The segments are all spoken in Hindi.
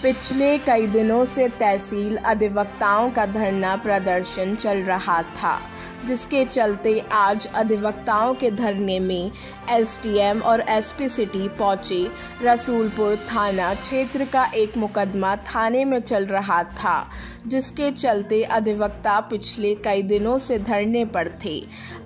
पिछले कई दिनों से तहसील अधिवक्ताओं का धरना प्रदर्शन चल रहा था, जिसके चलते आज अधिवक्ताओं के धरने में एसडीएम और एसपी सिटी पहुंचे। रसूलपुर थाना क्षेत्र का एक मुकदमा थाने में चल रहा था, जिसके चलते अधिवक्ता पिछले कई दिनों से धरने पर थे।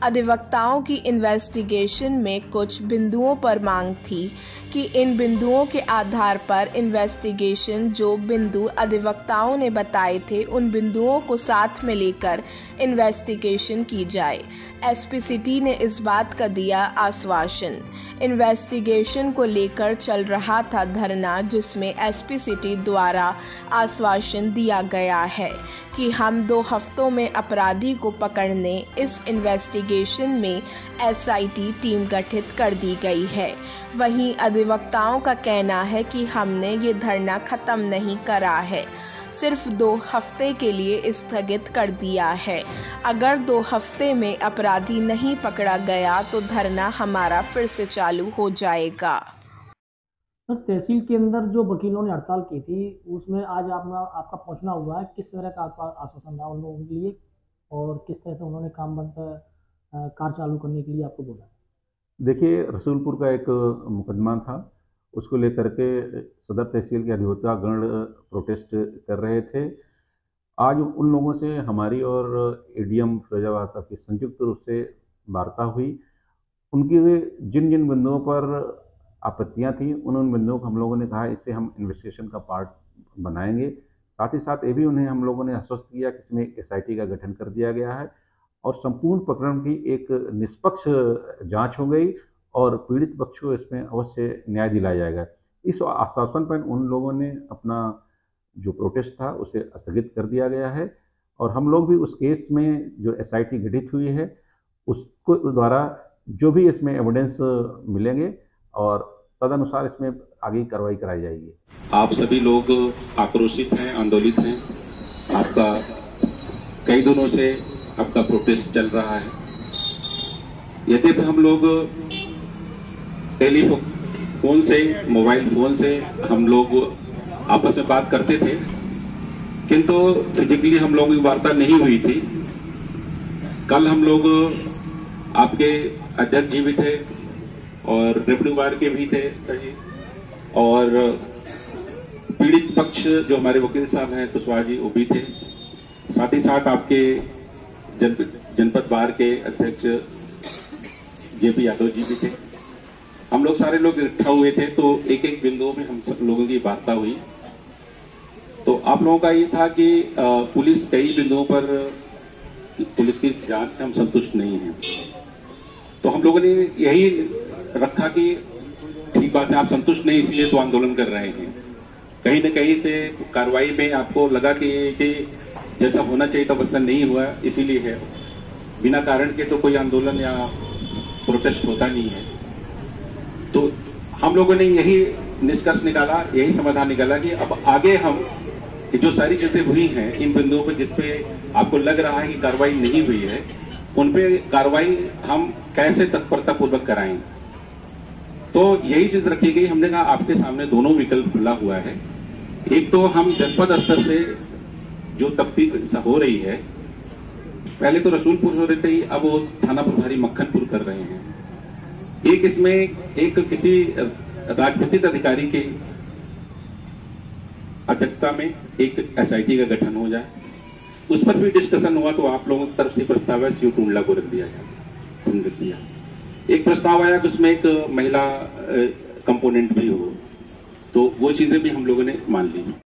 अधिवक्ताओं की इन्वेस्टिगेशन में कुछ बिंदुओं पर मांग थी कि इन बिंदुओं के आधार पर इन्वेस्टिगेशन जो बिंदु अधिवक्ताओं ने बताए थे उन बिंदुओं को साथ में लेकर इन्वेस्टिगेशन की जाए। एसपी सिटी ने इस बात का दिया आश्वासन। इन्वेस्टिगेशन को लेकर चल रहा था धरना, जिसमें एसपी सिटी द्वारा आश्वासन दिया गया है कि हम 2 हफ्तों में अपराधी को पकड़ने इस इन्वेस्टिगेशन में एसआईटी टीम गठित कर दी गई है। वहीं अधिवक्ताओं का कहना है कि हमने ये धरना खत्म नहीं करा है, सिर्फ 2 हफ्ते के लिए स्थगित कर दिया है। अगर 2 हफ्ते में अपराधी नहीं पकड़ा गया तो धरना हमारा फिर से चालू हो जाएगा। सर, तहसील के अंदर जो वकीलों ने हड़ताल की थी उसमें आज आपका पहुंचना हुआ है। किस तरह का आपका आश्वासन रहा उन लोगों के लिए और किस तरह से उन्होंने काम बंद कार चालू करने के लिए आपको बोला? देखिए, रसूलपुर का एक मुकदमा था, उसको लेकर के सदर तहसील के अधिवक्ता गण प्रोटेस्ट कर रहे थे। आज उन लोगों से हमारी और एडीएम फिरोजाबाद की संयुक्त रूप से वार्ता हुई। उनकी जिन जिन बिंदुओं पर आपत्तियां थी उन बिंदुओं को हम लोगों ने कहा इससे हम इन्वेस्टिगेशन का पार्ट बनाएंगे। साथ ही साथ ये भी उन्हें हम लोगों ने आश्वस्त किया कि इसमें एसआईटी का गठन कर दिया गया है और संपूर्ण प्रकरण की एक निष्पक्ष जांच हो गई और पीड़ित पक्ष को इसमें अवश्य न्याय दिलाया जाएगा। इस आश्वासन पर उन लोगों ने अपना जो प्रोटेस्ट था उसे स्थगित कर दिया गया है और हम लोग भी उस केस में जो एसआईटी गठित हुई है उसको द्वारा जो भी इसमें एविडेंस मिलेंगे और तदनुसार इसमें आगे कार्रवाई कराई जाएगी। आप सभी लोग आक्रोशित हैं, आंदोलित हैं। आपका कई दिनों से आपका प्रोटेस्ट चल रहा है। यद्यपि हम लोग टेलीफोन से, मोबाइल फोन से हम लोग आपस में बात करते थे, किंतु फिजिकली हम लोगों की वार्ता नहीं हुई थी। कल हम लोग आपके अध्यक्ष जी भी थे और रेवेन्यू वार्ड के भी थे और पीड़ित पक्ष जो हमारे वकील साहब हैं कुशवाहा जी वो भी थे। साथ ही साथ आपके जनपद बार के अध्यक्ष जेपी यादव जी भी थे। हम लोग सारे लोग इकट्ठा हुए थे तो एक एक बिंदुओं में हम सब लोगों की वार्ता हुई। तो आप लोगों का ये था कि पुलिस कई बिंदुओं पर पुलिस की जांच से हम संतुष्ट नहीं हैं। तो हम लोगों ने यही रखा कि ठीक बात है, आप संतुष्ट नहीं इसलिए तो आंदोलन कर रहे हैं। कहीं न कहीं से कार्रवाई में आपको लगा कि जैसा होना चाहिए था वैसा नहीं हुआ, इसीलिए है। बिना कारण के तो कोई आंदोलन या प्रोटेस्ट होता नहीं है। तो हम लोगों ने यही निष्कर्ष निकाला, यही समाधान निकाला कि अब आगे हम जो सारी चीजें हुई हैं इन बिंदुओं पर जिसपे आपको लग रहा है कि कार्रवाई नहीं हुई है उन पे कार्रवाई हम कैसे तत्परता पूर्वक कराएं। तो यही चीज रखी गई। हमने कहा आपके सामने दोनों विकल्प खुला हुआ है। एक तो हम जनपद स्तर से जो तफ्तीश हो रही है, पहले तो रसूलपुर हो रही थी, अब वो थाना प्रभारी मक्खनपुर कर रहे हैं। एक इसमें एक किसी राजनीतिक अधिकारी के अध्यक्षता में एक एसआईटी का गठन हो जाए, उस पर भी डिस्कशन हुआ। तो आप लोगों की तरफ से प्रस्ताव है सीयू टुंडला को रख दिया जाए। एक प्रस्ताव आया कि उसमें एक महिला कंपोनेंट भी हो, तो वो चीजें भी हम लोगों ने मान ली।